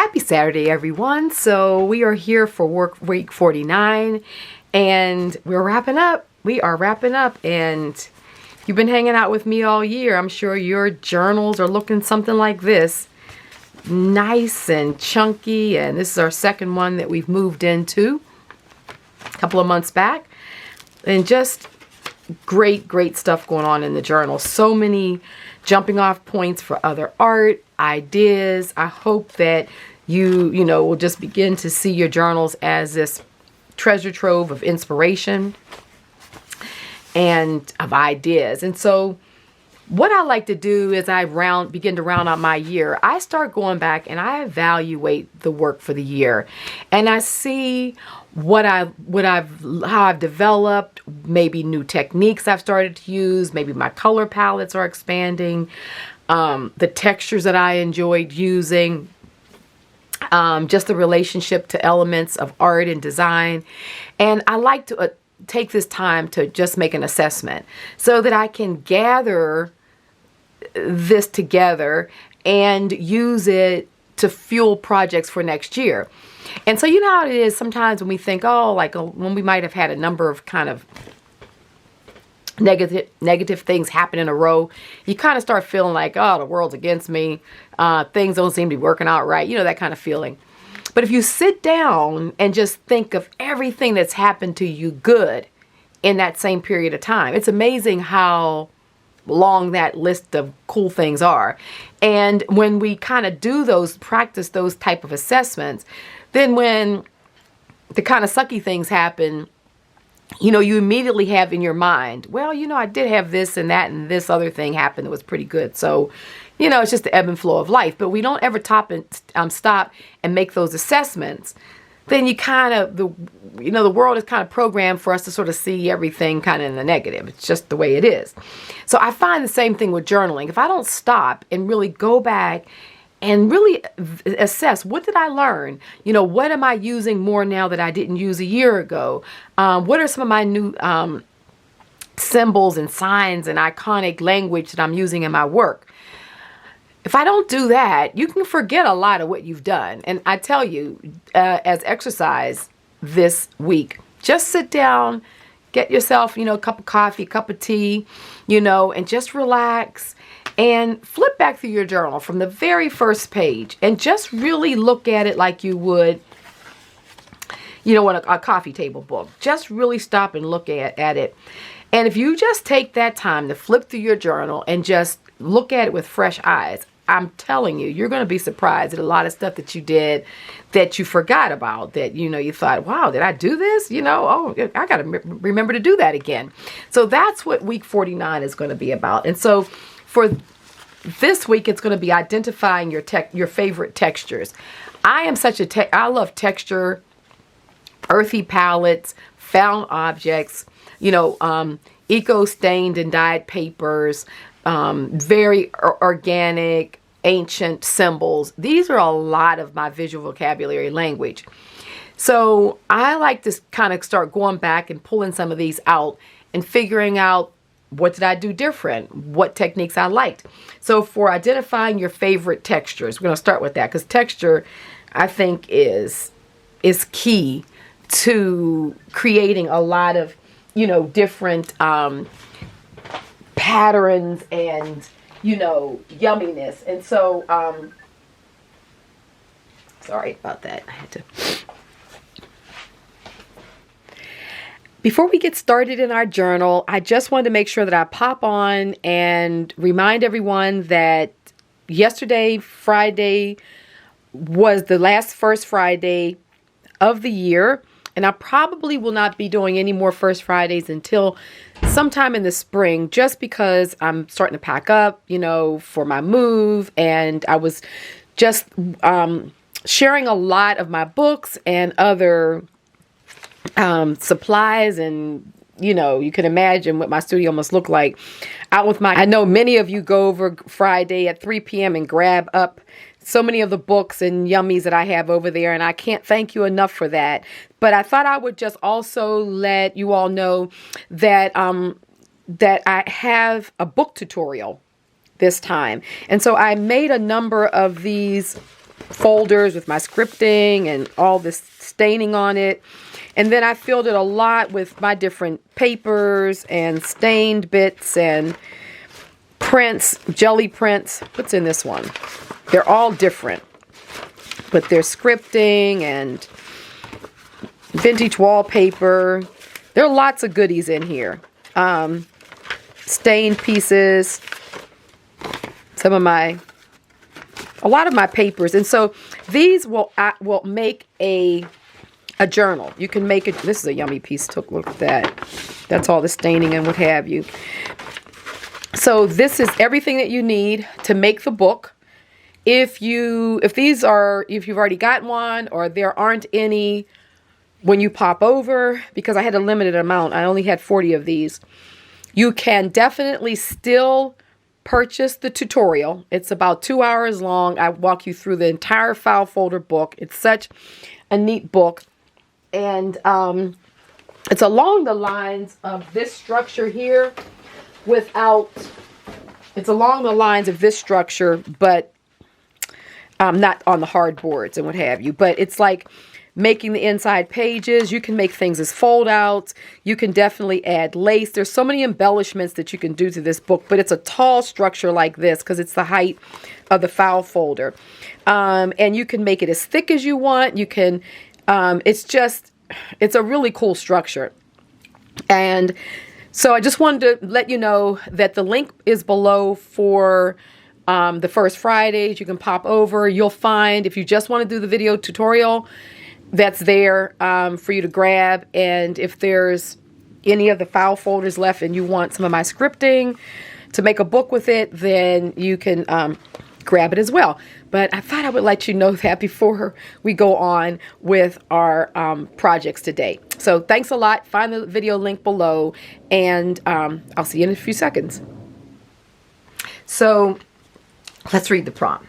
Happy Saturday, everyone. So we are here for work week 49 and we're wrapping up. We are wrapping up, and you've been hanging out with me all year. I'm sure your journals are looking something like this. Nice and chunky, and this is our second one that we've moved into a couple of months back. And just great stuff going on in the journal. So many jumping off points for other art, ideas. I hope that you will just begin to see your journals as this treasure trove of inspiration and of ideas. And so what I like to do is I begin to round out my year. I start going back and I evaluate the work for the year, and I see how I've developed, maybe new techniques I've started to use, maybe my color palettes are expanding, the textures that I enjoyed using, just the relationship to elements of art and design. And I like to take this time to just make an assessment so that I can gather this together and use it to fuel projects for next year. And so you know how it is sometimes when we think, when we might have had a number of kind of negative things happen in a row, you kind of start feeling like, oh, the world's against me. Things don't seem to be working out right. You know, that kind of feeling. But if you sit down and just think of everything that's happened to you good in that same period of time, it's amazing how long that list of cool things are. And when we kind of practice those type of assessments, then when the kind of sucky things happen, you immediately have in your mind, well, I did have this and that and this other thing happen that was pretty good. So, it's just the ebb and flow of life. But we don't ever stop and make those assessments. Then the world is kind of programmed for us to sort of see everything kind of in the negative. It's just the way it is. So I find the same thing with journaling. If I don't stop and really go back and really assess, what did I learn? What am I using more now that I didn't use a year ago? What are some of my new symbols and signs and iconic language that I'm using in my work? If I don't do that, you can forget a lot of what you've done. And I tell you, as exercise this week, just sit down, get yourself, a cup of coffee, a cup of tea, and just relax and flip back through your journal from the very first page and just really look at it like you would, a coffee table book. Just really stop and look at it. And if you just take that time to flip through your journal and just look at it with fresh eyes, I'm telling you, you're going to be surprised at a lot of stuff that you did that you forgot about, that, you thought, wow, did I do this? I got to remember to do that again. So that's what week 49 is going to be about. And so for this week, it's going to be identifying your favorite textures. I love texture, earthy palettes, found objects, eco-stained and dyed papers, very organic, ancient symbols. These are a lot of my visual vocabulary language. So I like to kind of start going back and pulling some of these out and figuring out, what did I do different? What techniques I liked? So for identifying your favorite textures, we're going to start with that, because texture, I think, is key to creating a lot of, different patterns and, yumminess. And so, sorry about that. I had to. Before we get started in our journal, I just wanted to make sure that I pop on and remind everyone that yesterday, Friday, was the first Friday of the year. And I probably will not be doing any more First Fridays until sometime in the spring, just because I'm starting to pack up, for my move. And I was just sharing a lot of my books and other supplies, and you can imagine what my studio must look like out with I know many of you go over Friday at 3 p.m. and grab up so many of the books and yummies that I have over there, and I can't thank you enough for that. But I thought I would just also let you all know that that I have a book tutorial this time. And so I made a number of these folders with my scripting and all this staining on it. And then I filled it a lot with my different papers and stained bits and prints, jelly prints. What's in this one? They're all different, but they're scripting and vintage wallpaper. There are lots of goodies in here. Stained pieces, a lot of my papers. And so these will make a journal. You can make it. This is a yummy piece. Look at that. That's all the staining and what have you. So this is everything that you need to make the book. If you've already got one or there aren't any when you pop over, because I had a limited amount, I only had 40 of these, you can definitely still purchase the tutorial. It's about 2 hours long. I walk you through the entire file folder book. It's such a neat book. And it's along the lines of this structure here it's along the lines of this structure, but not on the hard boards and what have you. But it's like making the inside pages. You can make things as fold outs. You can definitely add lace. There's so many embellishments that you can do to this book, but it's a tall structure like this because it's the height of the file folder. And you can make it as thick as you want. You can, it's a really cool structure. And so I just wanted to let you know that the link is below for the first Fridays. You can pop over. You'll find, if you just want to do the video tutorial, that's there for you to grab. And if there's any of the file folders left and you want some of my scripting to make a book with it, then you can grab it as well. But I thought I would let you know that before we go on with our projects today. So thanks a lot. Find the video link below, and I'll see you in a few seconds. So let's read the prompt.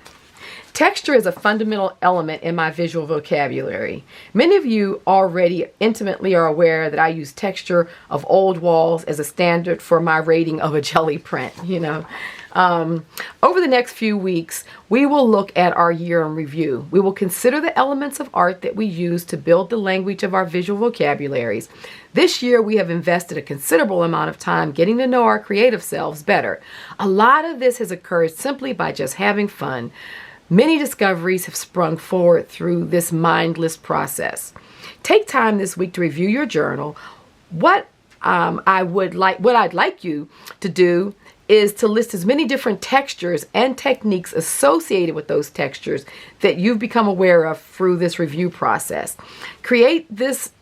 Texture is a fundamental element in my visual vocabulary. Many of you already intimately are aware that I use texture of old walls as a standard for my rating of a jelly print, you know. Over the next few weeks, we will look at our year in review. We will consider the elements of art that we use to build the language of our visual vocabularies. This year, we have invested a considerable amount of time getting to know our creative selves better. A lot of this has occurred simply by just having fun. Many discoveries have sprung forward through this mindless process. Take time this week to review your journal. What I'd like you to do is to list as many different textures and techniques associated with those textures that you've become aware of through this review process. Create this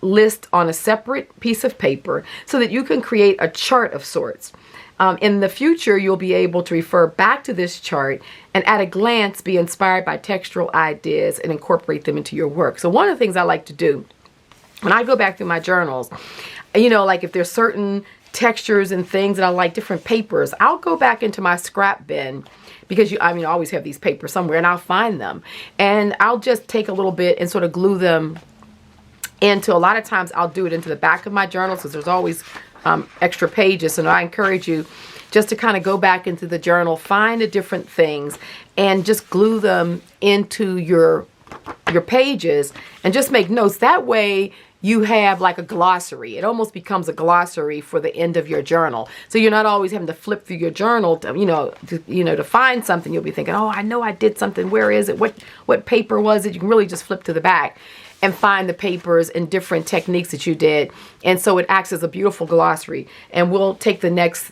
list on a separate piece of paper so that you can create a chart of sorts. In the future, you'll be able to refer back to this chart and at a glance be inspired by textural ideas and incorporate them into your work. So one of the things I like to do when I go back through my journals, you know, like if there's certain textures and things that I like, different papers, I'll go back into my scrap bin because I always have these papers somewhere, and I'll find them. And I'll just take a little bit and sort of glue them into, a lot of times I'll do it into the back of my journal because there's always extra pages. And I encourage you just to kind of go back into the journal, find the different things, and just glue them into your pages and just make notes. That way you have like a glossary. It almost becomes a glossary for the end of your journal. So you're not always having to flip through your journal to find something. You'll be thinking, oh, I know I did something. Where is it? What paper was it? You can really just flip to the back and find the papers and different techniques that you did. And so it acts as a beautiful glossary. And we'll take the next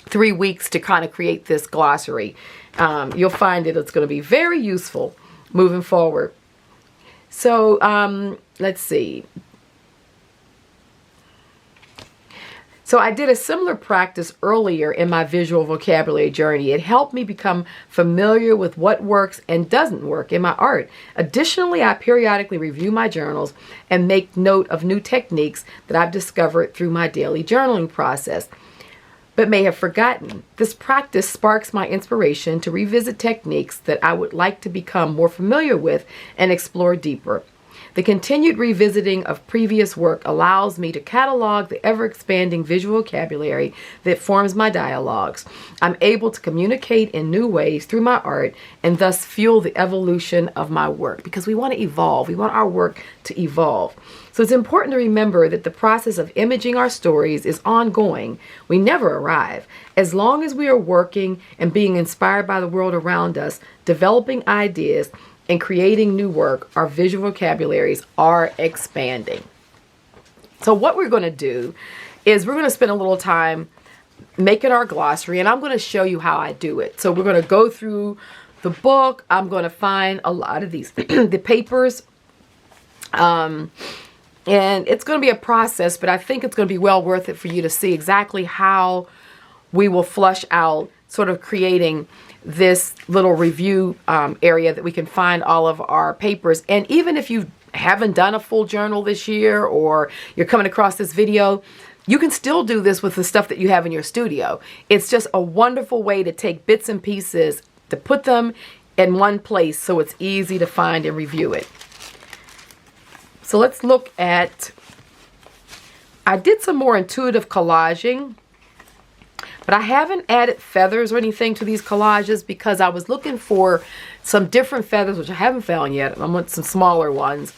3 weeks to kind of create this glossary. You'll find it's going to be very useful moving forward. So let's see. So I did a similar practice earlier in my visual vocabulary journey. It helped me become familiar with what works and doesn't work in my art. Additionally, I periodically review my journals and make note of new techniques that I've discovered through my daily journaling process, but may have forgotten. This practice sparks my inspiration to revisit techniques that I would like to become more familiar with and explore deeper. The continued revisiting of previous work allows me to catalog the ever-expanding visual vocabulary that forms my dialogues. I'm able to communicate in new ways through my art and thus fuel the evolution of my work, because we want to evolve. We want our work to evolve. So it's important to remember that the process of imaging our stories is ongoing. We never arrive. As long as we are working and being inspired by the world around us, developing ideas, and creating new work, our visual vocabularies are expanding. So what we're going to do is we're going to spend a little time making our glossary, and I'm going to show you how I do it. So we're going to go through the book. I'm going to find a lot of these, the papers, and it's going to be a process, but I think it's going to be well worth it for you to see exactly how we will flush out sort of creating this little review area that we can find all of our papers. And even if you haven't done a full journal this year, or you're coming across this video, you can still do this with the stuff that you have in your studio. It's just a wonderful way to take bits and pieces, to put them in one place so it's easy to find and review it. So let's look at, I did some more intuitive collaging, but I haven't added feathers or anything to these collages because I was looking for some different feathers, which I haven't found yet. I want some smaller ones.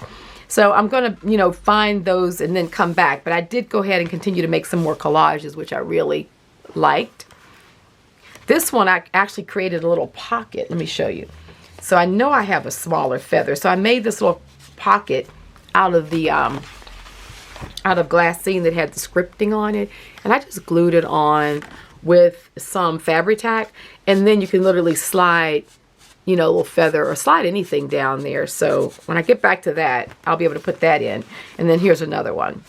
So I'm going to, you know, find those and then come back. But I did go ahead and continue to make some more collages, which I really liked. This one, I actually created a little pocket. Let me show you. So I know I have a smaller feather. So I made this little pocket out of the, out of glassine that had the scripting on it. And I just glued it on with some Fabri-Tac, and then you can literally slide, you know, a little feather or slide anything down there. So when I get back to that, I'll be able to put that in. And then here's another one.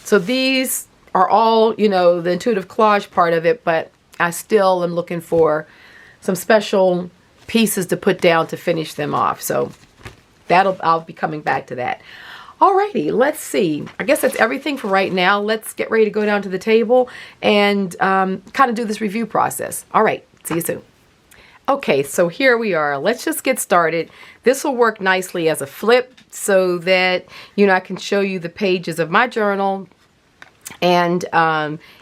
So these are all, you know, the intuitive collage part of it, but I still am looking for some special pieces to put down to finish them off. So I'll be coming back to that. Alrighty, let's see. I guess that's everything for right now. Let's get ready to go down to the table and kind of do this review process. All right, see you soon. Okay, so here we are. Let's just get started. This will work nicely as a flip so that, you know, I can show you the pages of my journal, and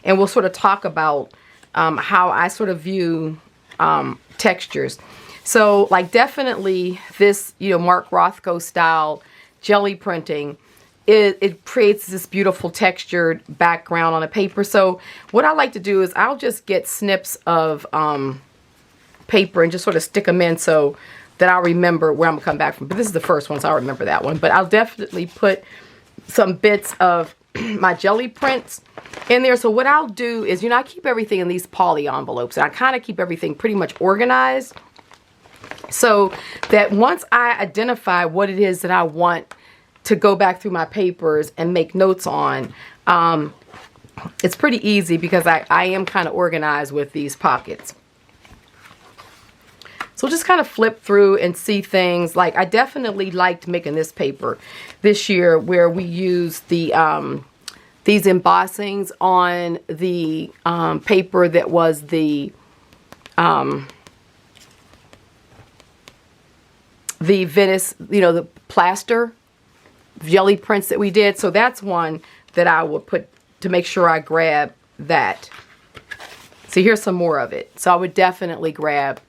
we'll sort of talk about how I sort of view textures. So, like, definitely this, you know, Mark Rothko style Gelli printing, it creates this beautiful textured background on a paper. So what I like to do is I'll just get snips of paper and just sort of stick them in so that I'll remember where I'm gonna come back from. But this is the first one, so I'll remember that one. But I'll definitely put some bits of my Gelli prints in there. So what I'll do is, you know, I keep everything in these poly envelopes, and I kind of keep everything pretty much organized, so that once I identify what it is that I want to go back through my papers and make notes on, it's pretty easy because I am kind of organized with these pockets. So just kind of flip through and see things. Like, I definitely liked making this paper this year, where we used the these embossings on the paper that was the Venice, you know, the plaster Gelli prints that we did. So that's one that I will put to make sure I grab that. So here's some more of it. So I would definitely grab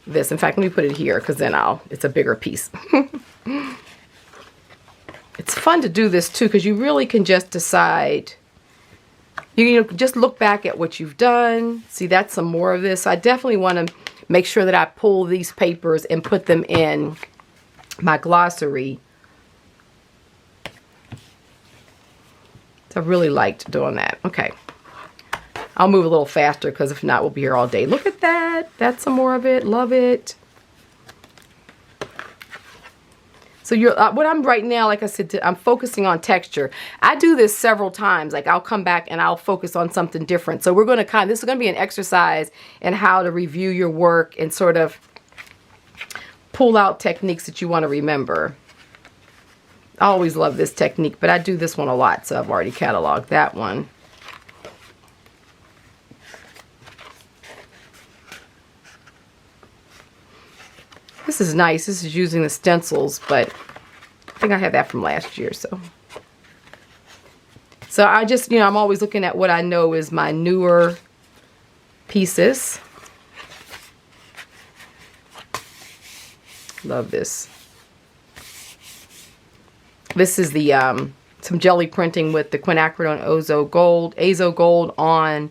this. In fact, let me put it here because then it's a bigger piece. It's fun to do this too because you really can just decide, you know, just look back at what you've done. See, that's some more of this. I definitely want to make sure that I pull these papers and put them in my glossary. So I really liked doing that. Okay. I'll move a little faster because if not, we'll be here all day. Look at that. That's some more of it. Love it. So what I'm right now, like I said, I'm focusing on texture. I do this several times. Like, I'll come back and I'll focus on something different. So we're going to this is going to be an exercise in how to review your work and sort of pull out techniques that you want to remember. I always love this technique, but I do this one a lot, so I've already cataloged that one. This is nice. This is using the stencils, but think I had that from last year. So I just, you know, I'm always looking at what I know is my newer pieces. Love this. This is the some jelly printing with the quinacridone azo gold on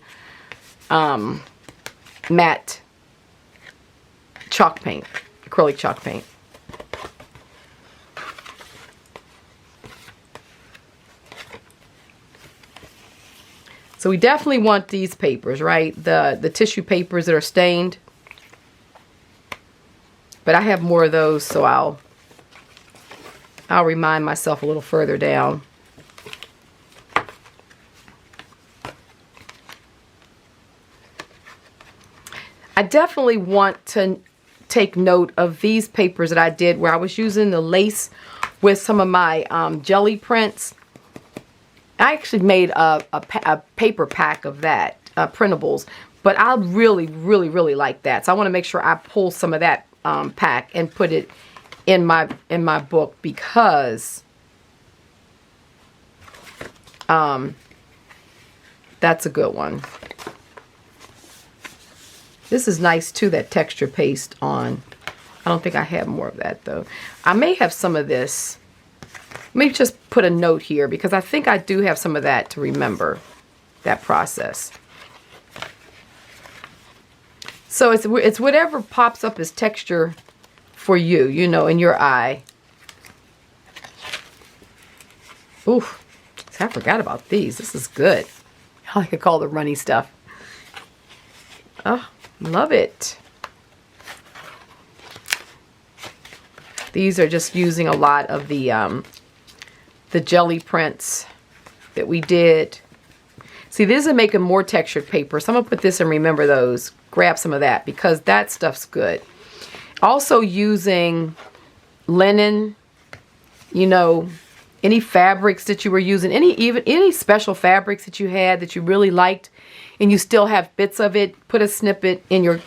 matte chalk paint, acrylic chalk paint. So we definitely want these papers, right? The tissue papers that are stained. But I have more of those, so I'll remind myself a little further down. I definitely want to take note of these papers that I did where I was using the lace with some of my jelly prints. I actually made a paper pack of that, printables, but I really, really, really like that. So I want to make sure I pull some of that pack and put it in my book because that's a good one. This is nice too, that texture paste on. I don't think I have more of that though. I may have some of this. Let me just put a note here because I think I do have some of that to remember that process. So it's whatever pops up as texture for you, you know, in your eye. Oof, I forgot about these. This is good. I like to call the runny stuff. Oh, love it. These are just using a lot of the jelly prints that we did. See, this is making more textured paper. So I'm going to put this and remember those. Grab some of that because that stuff's good. Also using linen, you know, any fabrics that you were using, any special fabrics that you had that you really liked and you still have bits of it, put a snippet in your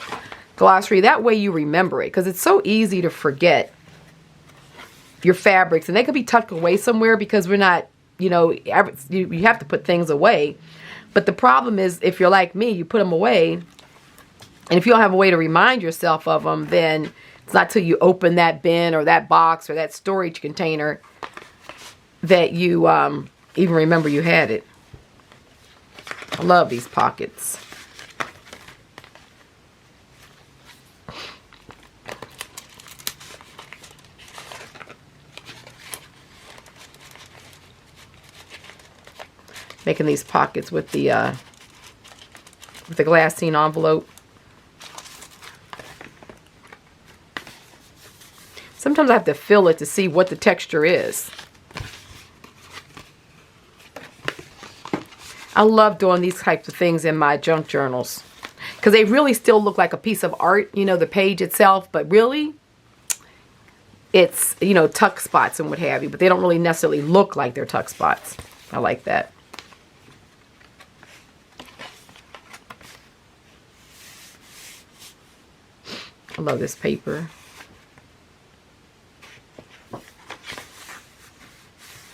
glossary. That way you remember it because it's so easy to forget your fabrics and they could be tucked away somewhere because we're not, you know, you have to put things away. But the problem is if you're like me, you put them away and if you don't have a way to remind yourself of them, then it's not till you open that bin or that box or that storage container that you even remember you had it. I love these pockets. Making these pockets with the glassine envelope. Sometimes I have to feel it to see what the texture is. I love doing these types of things in my junk journals because they really still look like a piece of art, you know, the page itself, but really it's, you know, tuck spots and what have you, but they don't really necessarily look like they're tuck spots. I like that. I love this paper.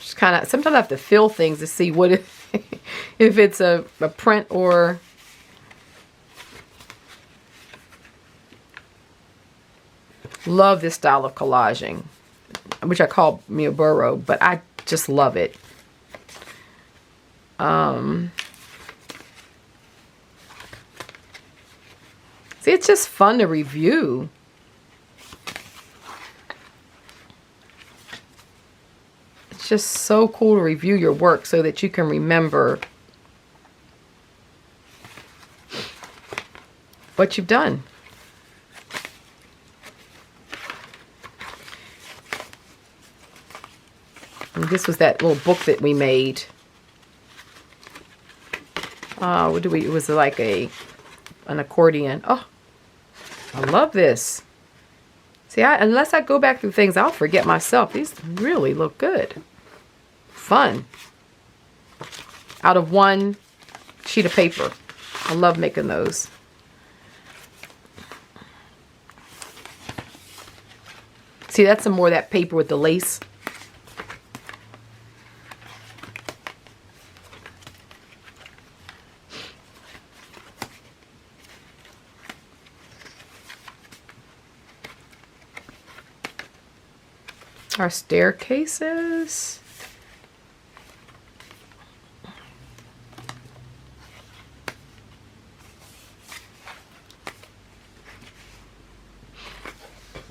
Just kind of, sometimes I have to feel things to see what if it's a print or love this style of collaging, which I call Miyaburo, but I just love it. See, it's just fun to review. It's just so cool to review your work so that you can remember what you've done. And this was that little book that we made. It was like an accordion. Oh, I love this. See, unless I go back through things, I'll forget myself. These really look good. Fun. Out of one sheet of paper. I love making those. See, that's some more of that paper with the lace. Our staircases.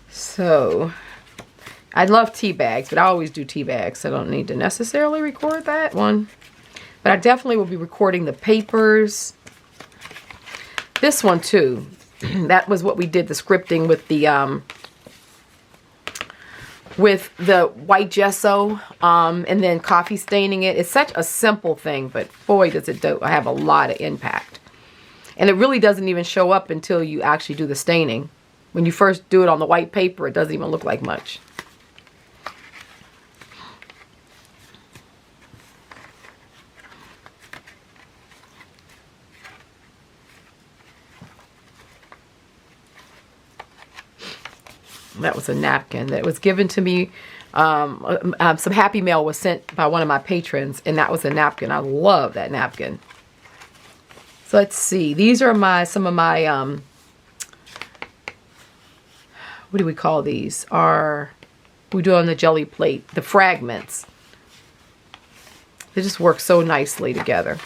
So, I love tea bags, but I always do tea bags, so I don't need to necessarily record that one. But I definitely will be recording the papers. This one too. That was what we did, the scripting with the white gesso, and then coffee staining it. It's such a simple thing, but boy, does it have a lot of impact. And it really doesn't even show up until you actually do the staining. When you first do it on the white paper, it doesn't even look like much. That was a napkin that was given to me. Some Happy Mail was sent by one of my patrons, and that was a napkin. I love that napkin. So let's see. These are some of my what do we call these? We do on the Gelli plate, the fragments. They just work so nicely together.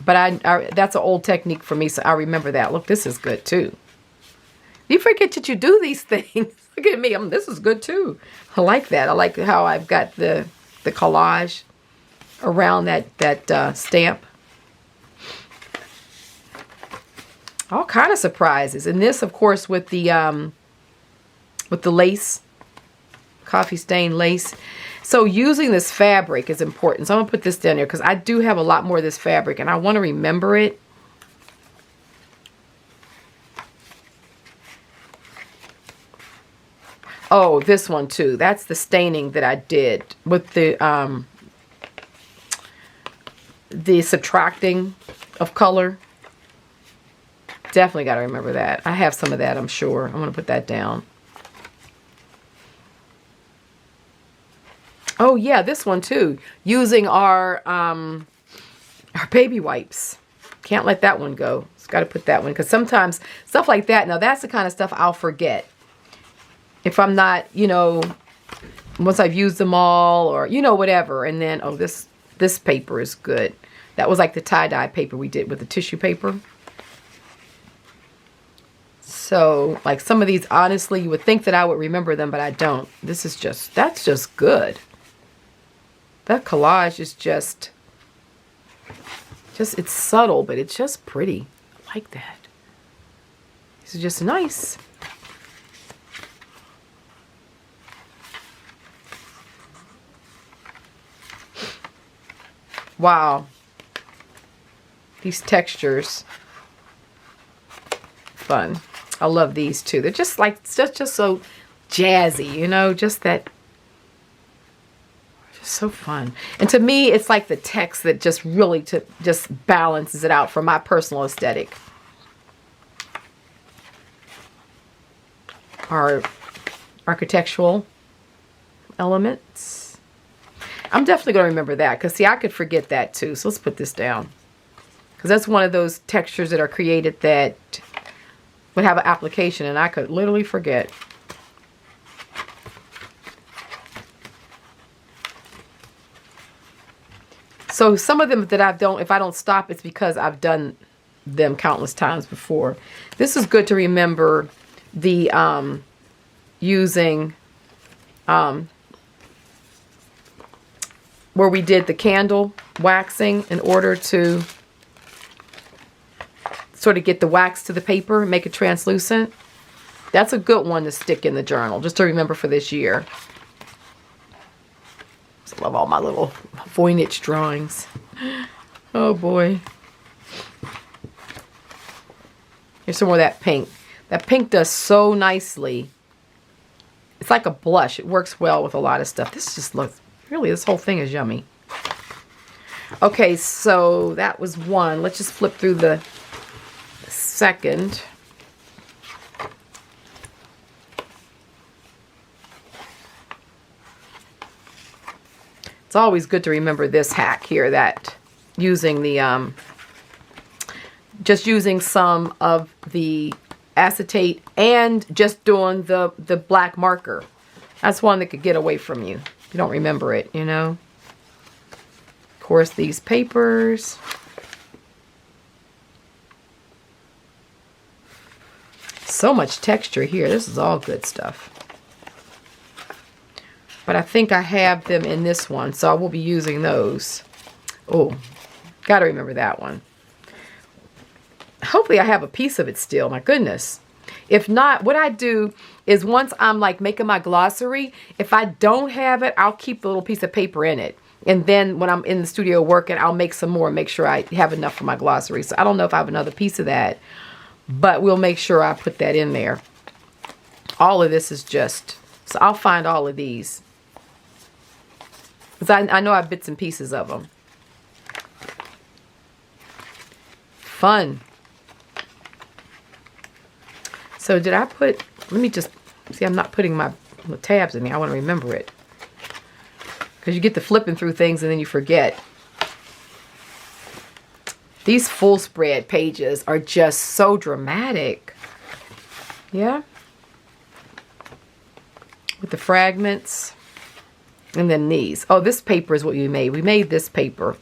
But that's an old technique for me, so I remember that. Look, this is good too. You forget that you do these things. Look at me. This is good too. I like that. I like how I've got the collage around that stamp. All kind of surprises. And this, of course, with the lace, coffee stain lace. So using this fabric is important. So I'm going to put this down here because I do have a lot more of this fabric and I want to remember it. Oh, this one too. That's the staining that I did with the subtracting of color. Definitely got to remember that. I have some of that, I'm sure. I'm going to put that down. Oh yeah, this one too. Using our baby wipes. Can't let that one go. Just got to put that one because sometimes stuff like that. Now that's the kind of stuff I'll forget. If I'm not, once I've used them all or, whatever. And then, oh, this paper is good. That was like the tie-dye paper we did with the tissue paper. So, like some of these, honestly, you would think that I would remember them, but I don't. That's just good. That collage is just, it's subtle, but it's just pretty. I like that. This is just nice. Wow. These textures. Fun. I love these too. They're just like, just so jazzy, just that, just so fun. And to me, it's like the text that just really just balances it out for my personal aesthetic. Our architectural elements. I'm definitely going to remember that because, see, I could forget that too. So let's put this down because that's one of those textures that are created that would have an application and I could literally forget. So some of them that if I don't stop, it's because I've done them countless times before. This is good to remember the using where we did the candle waxing in order to sort of get the wax to the paper and make it translucent. That's a good one to stick in the journal, just to remember for this year. I love all my little Voynich drawings. Oh boy. Here's some more of that pink. That pink does so nicely. It's like a blush. It works well with a lot of stuff. This just looks, really, this whole thing is yummy. Okay, so that was one. Let's just flip through the second. It's always good to remember this hack here, that using the just using some of the acetate and just doing the black marker That's one that could get away from you if you don't remember it, you know. Of course, these papers. So much texture here. This is all good stuff. But I think I have them in this one, so I will be using those. Oh, got to remember that one. Hopefully I have a piece of it still. My goodness. If not, what I do is once I'm like making my glossary, if I don't have it, I'll keep the little piece of paper in it. And then when I'm in the studio working, I'll make some more and make sure I have enough for my glossary. So I don't know if I have another piece of that, but we'll make sure I put that in there. All of this is just, so I'll find all of these. Because I know I have bits and pieces of them. Fun. So did I put, let me just, see I'm not putting my tabs in there. I want to remember it. Because you get to flipping through things and then you forget. These full spread pages are just so dramatic. Yeah. With the fragments. And then these. Oh, this paper is what we made. We made this paper.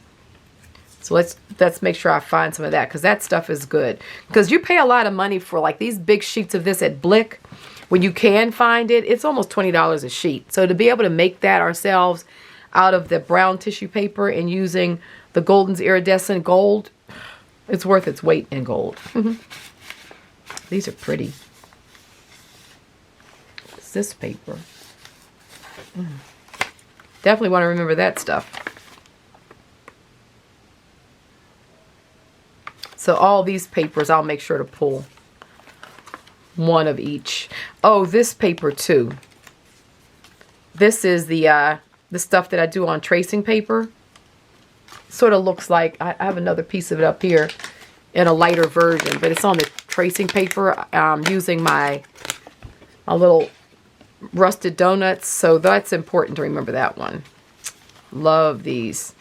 So let's make sure I find some of that, because that stuff is good. Because you pay a lot of money for like these big sheets of this at Blick. When you can find it, it's almost $20 a sheet. So to be able to make that ourselves out of the brown tissue paper and using the Golden's iridescent gold, it's worth its weight in gold. These are pretty. What's this paper? Definitely want to remember that stuff. So all these papers, I'll make sure to pull one of each. Oh, this paper too. This is the stuff that I do on tracing paper. Sort of looks like, I have another piece of it up here in a lighter version, but it's on the tracing paper. Using my little rusted donuts, so that's important to remember that one. Love these.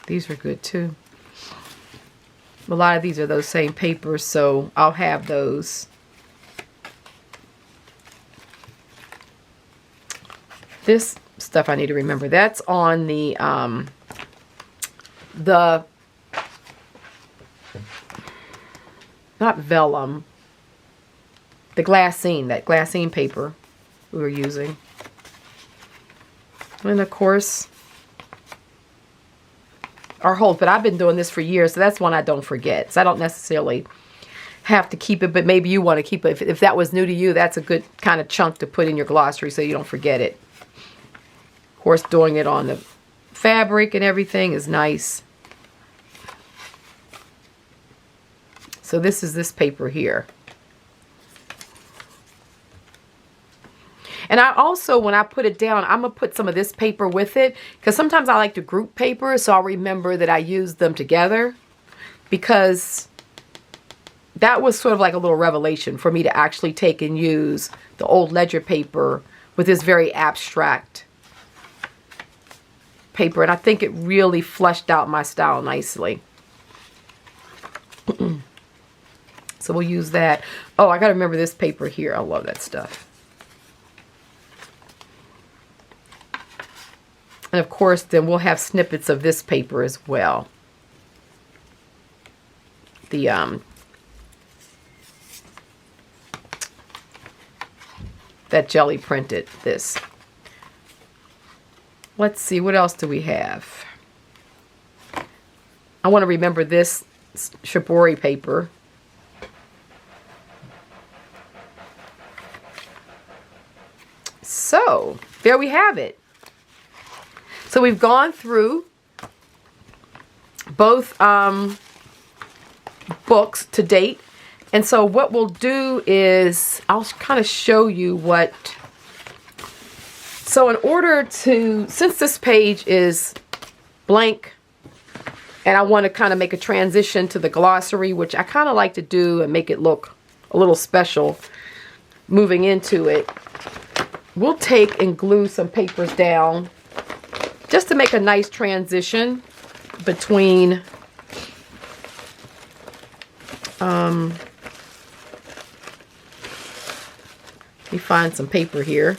These are good too. A lot of these are those same papers, so I'll have those. This stuff I need to remember. That's on the not vellum, the glassine, that glassine paper we were using. And of course, our holes, but I've been doing this for years, so that's one I don't forget. So I don't necessarily have to keep it, but maybe you want to keep it. If that was new to you, that's a good kind of chunk to put in your glossary so you don't forget it. Of course, doing it on the fabric and everything is nice. So this is this paper here. And I also, when I put it down, I'm going to put some of this paper with it, because sometimes I like to group papers, so I'll remember that I used them together, because that was sort of like a little revelation for me to actually take and use the old ledger paper with this very abstract paper, and I think it really fleshed out my style nicely. So we'll use that. Oh, I got to remember this paper here. I love that stuff. And of course, then we'll have snippets of this paper as well. The that Gelli printed this. Let's see, what else do we have? I want to remember this shibori paper. So, there we have it. So we've gone through both books to date. And so what we'll do is, I'll kind of show you what. So in order to, since this page is blank, and I want to kind of make a transition to the glossary, which I kind of like to do and make it look a little special moving into it, we'll take and glue some papers down just to make a nice transition between let me find some paper here.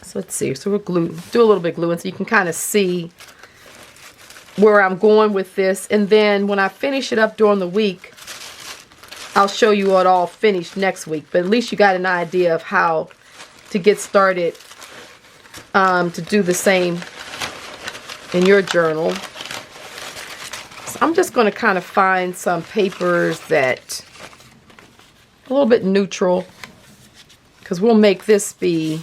So let's see. So we'll do a little bit of glue, and so you can kind of see where I'm going with this. And then when I finish it up during the week, I'll show you what all finished next week. But at least you got an idea of how to get started to do the same in your journal. So I'm just going to kind of find some papers that a little bit neutral, because we'll make this be,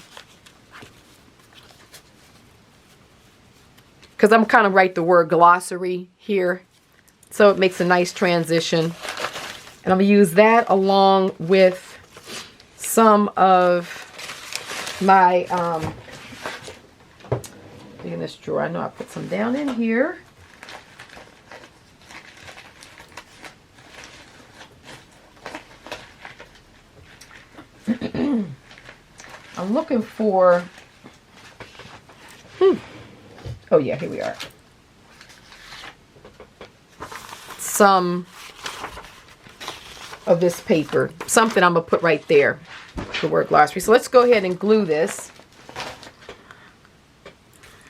because I'm kind of write the word glossary here, so it makes a nice transition. And I'm going to use that along with some of my in this drawer. I know I put some down in here. I'm looking for oh yeah, here we are. Some of this paper. Something I'm going to put right there. The word glossary. So let's go ahead and glue this.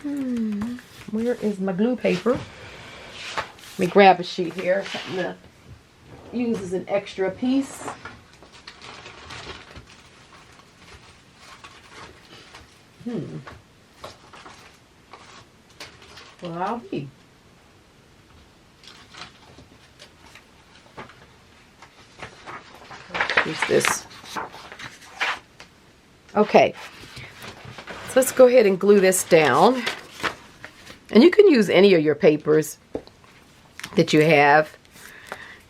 Where is my glue paper? Let me grab a sheet here. I'm going to use as an extra piece. Well, I'll be. Use this. Okay. So let's go ahead and glue this down. And you can use any of your papers that you have.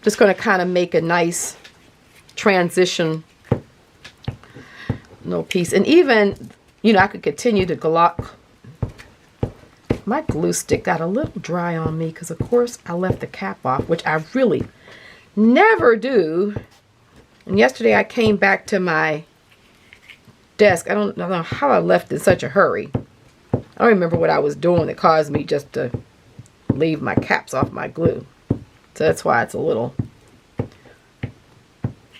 Just going to kind of make a nice transition little piece. And even, you know, I could continue to glue. My glue stick got a little dry on me because, of course, I left the cap off, which I really never do. And yesterday I came back to my desk. I don't know how I left in such a hurry. I don't remember what I was doing that caused me just to leave my caps off my glue. So that's why it's a little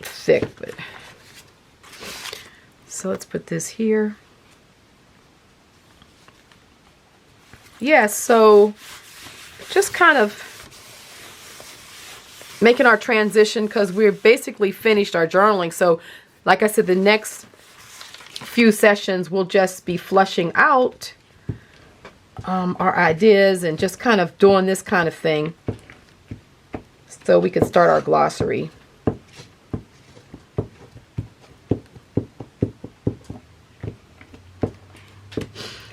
thick. But so let's put this here. Yeah, so just kind of making our transition because we're basically finished our journaling. So like I said, the next few sessions will just be flushing out our ideas and just kind of doing this kind of thing so we can start our glossary.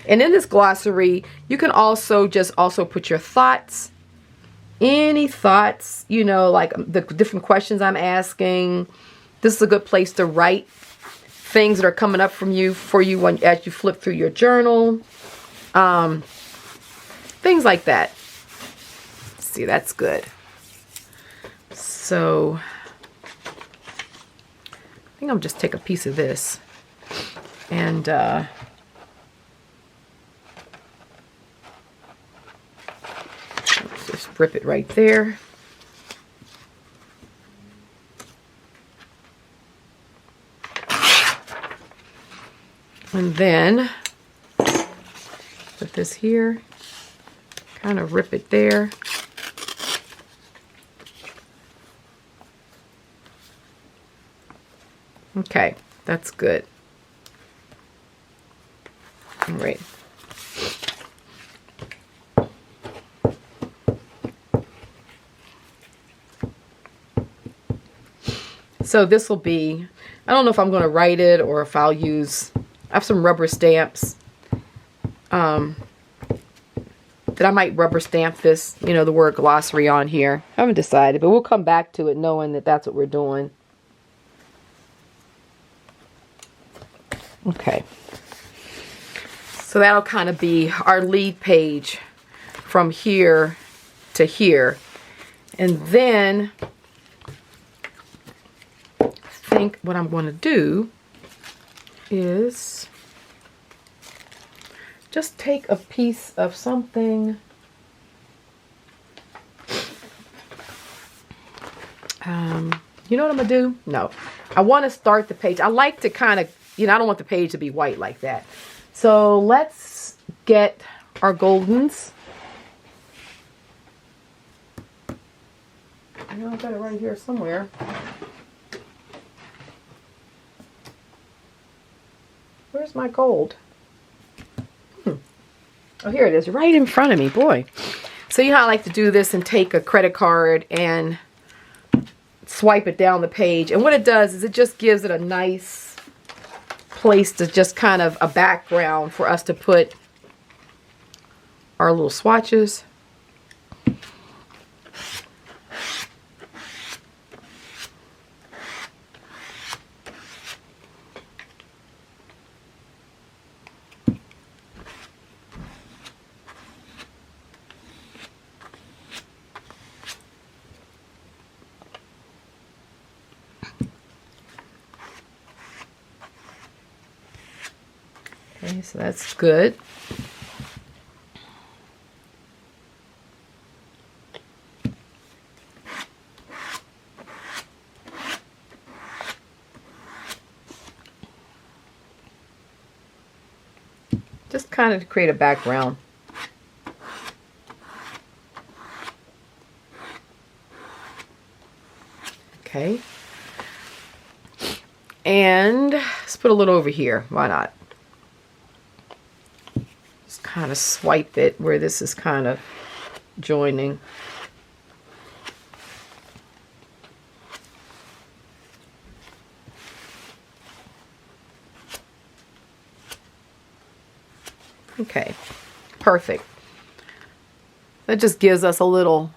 And in this glossary, you can also put your thoughts, any thoughts, you know, like the different questions I'm asking. This is a good place to write things that are coming up for you as you flip through your journal. Things like that. See, that's good. So I think I'll just take a piece of this and just rip it right there. And then put this here, kind of rip it there. Okay, that's good. All right. So this will be, I don't know if I'm going to write it or if I'll use, I have some rubber stamps that I might rubber stamp this, you know, the word glossary on here. I haven't decided, but we'll come back to it knowing that that's what we're doing. Okay. So that'll kind of be our lead page from here to here. And then I think what I'm going to do is just take a piece of something. You know what I'm gonna do? No, I want to start the page. I like to kind of, you know, I don't want the page to be white like that. So let's get our goldens. I know I've got it right here somewhere. Where's my gold? Oh, here it is, right in front of me, boy. So you know how I like to do this and take a credit card and swipe it down the page. And what it does is it just gives it a nice place to just kind of a background for us to put our little swatches. Okay, so that's good. Just kind of to create a background. Okay. And let's put a little over here. Why not? Just kind of swipe it where this is kind of joining. Okay, perfect. That just gives us a little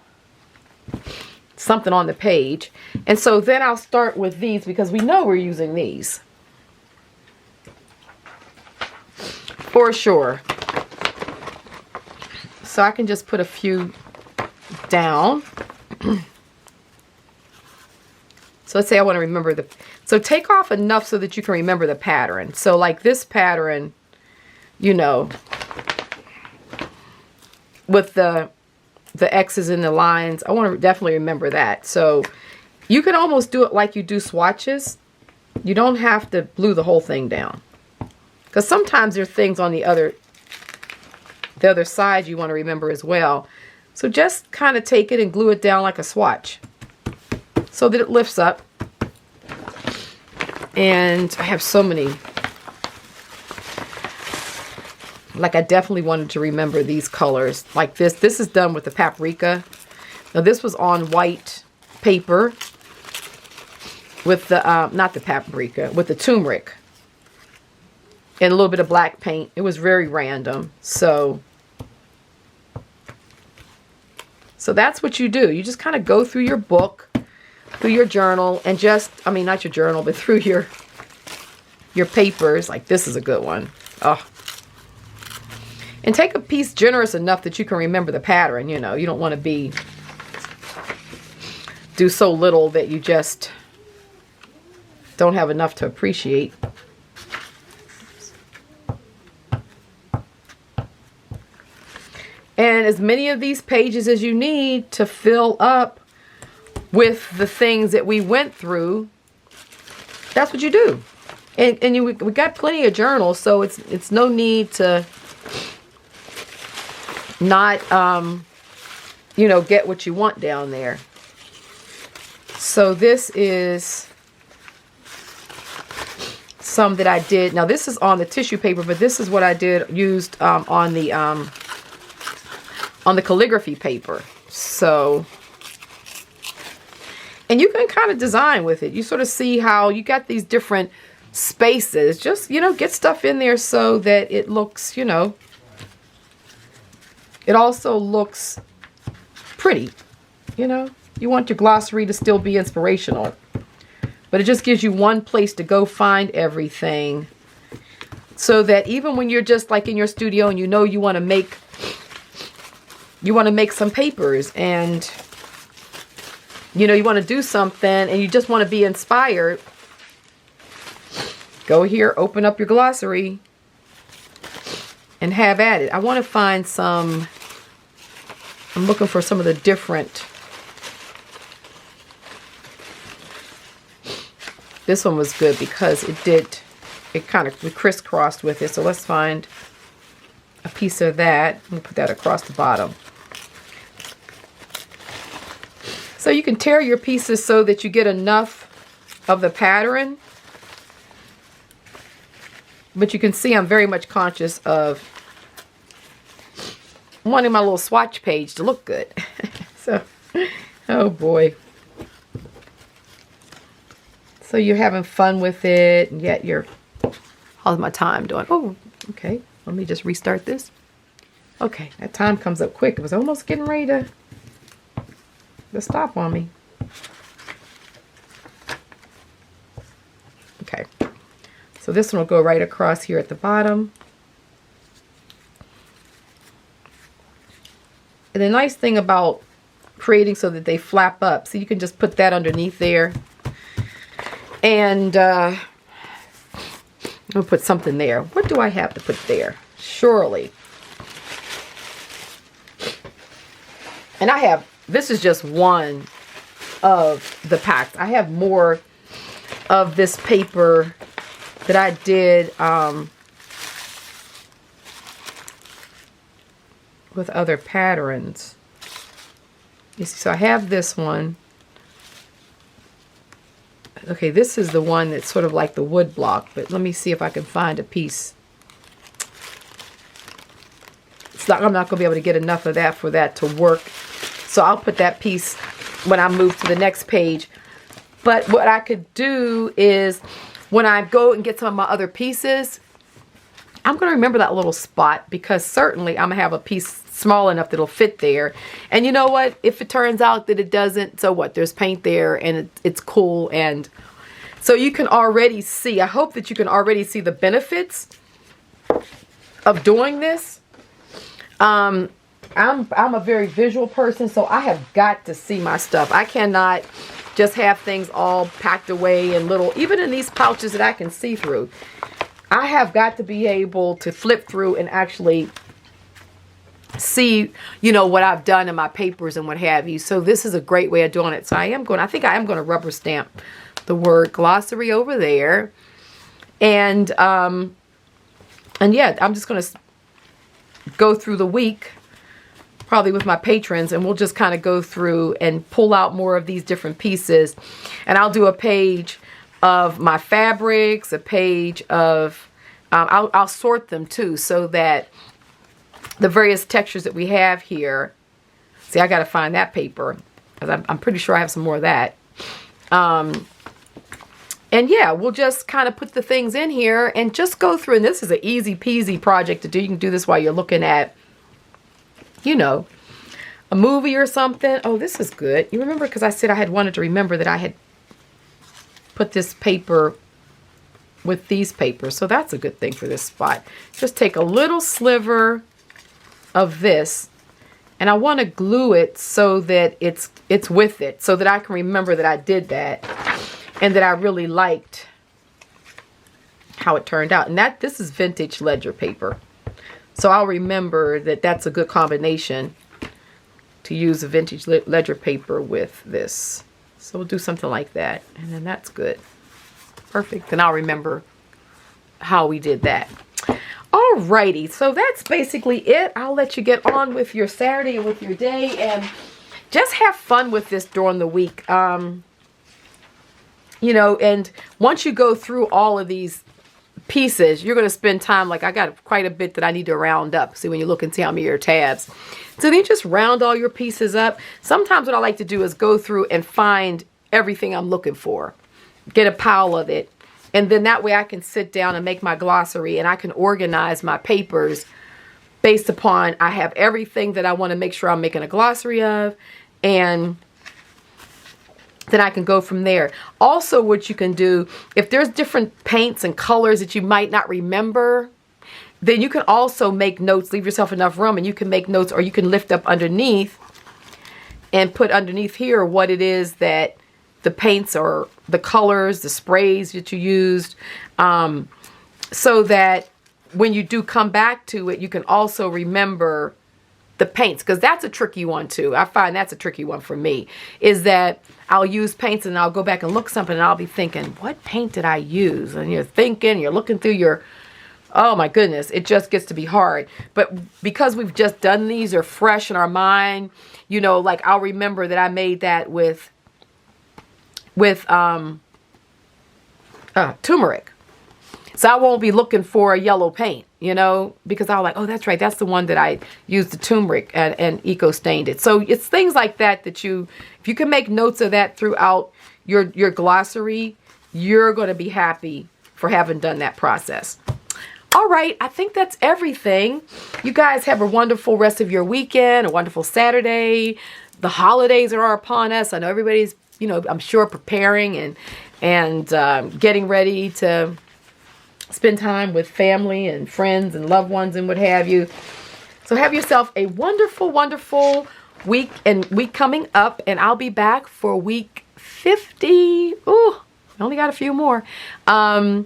something on the page. And so then I'll start with these because we know we're using these for sure. So I can just put a few down. So let's say I want to remember the, so take off enough so that you can remember the pattern. So like this pattern, you know, with the X's and the lines, I want to definitely remember that. So you can almost do it like you do swatches. You don't have to glue the whole thing down, because sometimes there are things on the other side you want to remember as well. So just kind of take it and glue it down like a swatch so that it lifts up. And I have so many. Like I definitely wanted to remember these colors. Like this. This is done with the paprika. Now this was on white paper with the, not the paprika, with the turmeric. And a little bit of black paint. It was very random. So that's what you do. You just kind of go through your book, through your journal, and just, I mean, not your journal, but through your papers. Like this is a good one. Oh. And take a piece generous enough that you can remember the pattern. You know, you don't want to do so little that you just don't have enough to appreciate. And as many of these pages as you need to fill up with the things that we went through, that's what you do. And we got plenty of journals, so it's no need to not, you know, get what you want down there. So this is some that I did. Now this is on the tissue paper, but this is what I used on the calligraphy paper. So, and you can kind of design with it. You sort of see how you got these different spaces. Just, you know, get stuff in there so that it looks, you know, it also looks pretty. You know, you want your glossary to still be inspirational, but it just gives you one place to go find everything, so that even when you're just like in your studio and you know you want to make some papers, and you know you want to do something and you just want to be inspired, go here, open up your glossary, and have at it. I want to find some, I'm looking for some of the different, this one was good because it kind of crisscrossed with it. So let's find a piece of that. Let me put that across the bottom. So you can tear your pieces so that you get enough of the pattern. But you can see I'm very much conscious of wanting my little swatch page to look good. So, oh boy. So you're having fun with it, and yet you're, how's my time doing? Oh, okay. Let me just restart this. Okay, that time comes up quick. It was almost getting ready to stop on me. Okay. So this one will go right across here at the bottom. And the nice thing about creating so that they flap up, so you can just put that underneath there. And I'm going to put something there. What do I have to put there? Surely. And I have, this is just one of the packs. I have more of this paper that I did with other patterns. You see, so I have this one. Okay, this is the one that's sort of like the wood block, but let me see if I can find a piece. It's not, I'm not going to be able to get enough of that for that to work. So I'll put that piece when I move to the next page. But what I could do is when I go and get some of my other pieces, I'm going to remember that little spot, because certainly I'm going to have a piece small enough that'll fit there. And you know what? If it turns out that it doesn't, so what? There's paint there and it's cool. And so you can already see, I hope that you can already see the benefits of doing this. I'm a very visual person, so I have got to see my stuff. I cannot just have things all packed away in little, even in these pouches that I can see through. I have got to be able to flip through and actually see, you know, what I've done in my papers and what have you. So this is a great way of doing it. So I think I am going to rubber stamp the word glossary over there. And yeah, I'm just going to go through the week, probably with my patrons, and we'll just kind of go through and pull out more of these different pieces. And I'll do a page of my fabrics, a page of, I'll sort them too, so that the various textures that we have here, see, I got to find that paper, because I'm pretty sure I have some more of that. And yeah, we'll just kind of put the things in here and just go through, and this is an easy peasy project to do. You can do this while you're looking at, you know, a movie or something. Oh, this is good. You remember, because I said I had wanted to remember that I had put this paper with these papers. So that's a good thing for this spot. Just take a little sliver of this, and I want to glue it so that it's with it, so that I can remember that I did that and that I really liked how it turned out. And this is vintage ledger paper. So I'll remember that that's a good combination to use a vintage ledger paper with this. So we'll do something like that. And then that's good. Perfect. Then I'll remember how we did that. Alrighty. So that's basically it. I'll let you get on with your Saturday and with your day. And just have fun with this during the week. You know, and once you go through all of these pieces, you're going to spend time, like I got quite a bit that I need to round up. See, when you look and see how many of your tabs. So then you just round all your pieces up. Sometimes what I like to do is go through and find everything I'm looking for. Get a pile of it. And then that way I can sit down and make my glossary, and I can organize my papers based upon, I have everything that I want to make sure I'm making a glossary of, and then I can go from there. Also, what you can do, if there's different paints and colors that you might not remember, then you can also make notes. Leave yourself enough room, and you can make notes, or you can lift up underneath and put underneath here what it is that the paints or the colors, the sprays that you used, so that when you do come back to it, you can also remember the paints, because that's a tricky one too. I find that's a tricky one for me, is that I'll use paints and I'll go back and look something and I'll be thinking, what paint did I use? And you're thinking, you're looking through your, oh my goodness, it just gets to be hard. But because we've just done these, they're fresh in our mind, you know, like I'll remember that I made that with turmeric. So I won't be looking for a yellow paint, you know, because I'll like, oh, that's right. That's the one that I used the turmeric and eco stained it. So it's things like that that you, if you can make notes of that throughout your glossary, you're going to be happy for having done that process. All right. I think that's everything. You guys have a wonderful rest of your weekend, a wonderful Saturday. The holidays are upon us. I know everybody's, you know, I'm sure preparing and getting ready to spend time with family and friends and loved ones and what have you. So have yourself a wonderful, wonderful week and week coming up. And I'll be back for week 50. Ooh, I only got a few more. And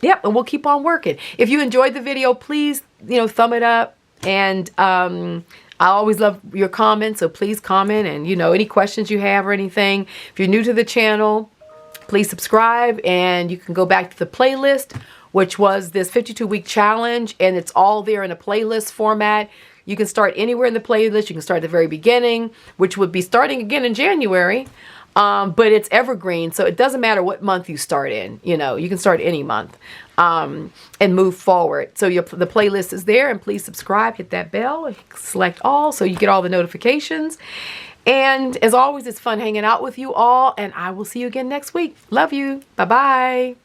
yep, and we'll keep on working. If you enjoyed the video, please, you know, thumb it up. And I always love your comments. So please comment, and, you know, any questions you have or anything. If you're new to the channel, please subscribe, and you can go back to the playlist, which was this 52-week challenge, and it's all there in a playlist format. You can start anywhere in the playlist. You can start at the very beginning, which would be starting again in January, but it's evergreen, so it doesn't matter what month you start in. You know, you can start any month and move forward. So the playlist is there, and please subscribe, hit that bell, select all, so you get all the notifications. And as always, it's fun hanging out with you all, and I will see you again next week. Love you. Bye-bye.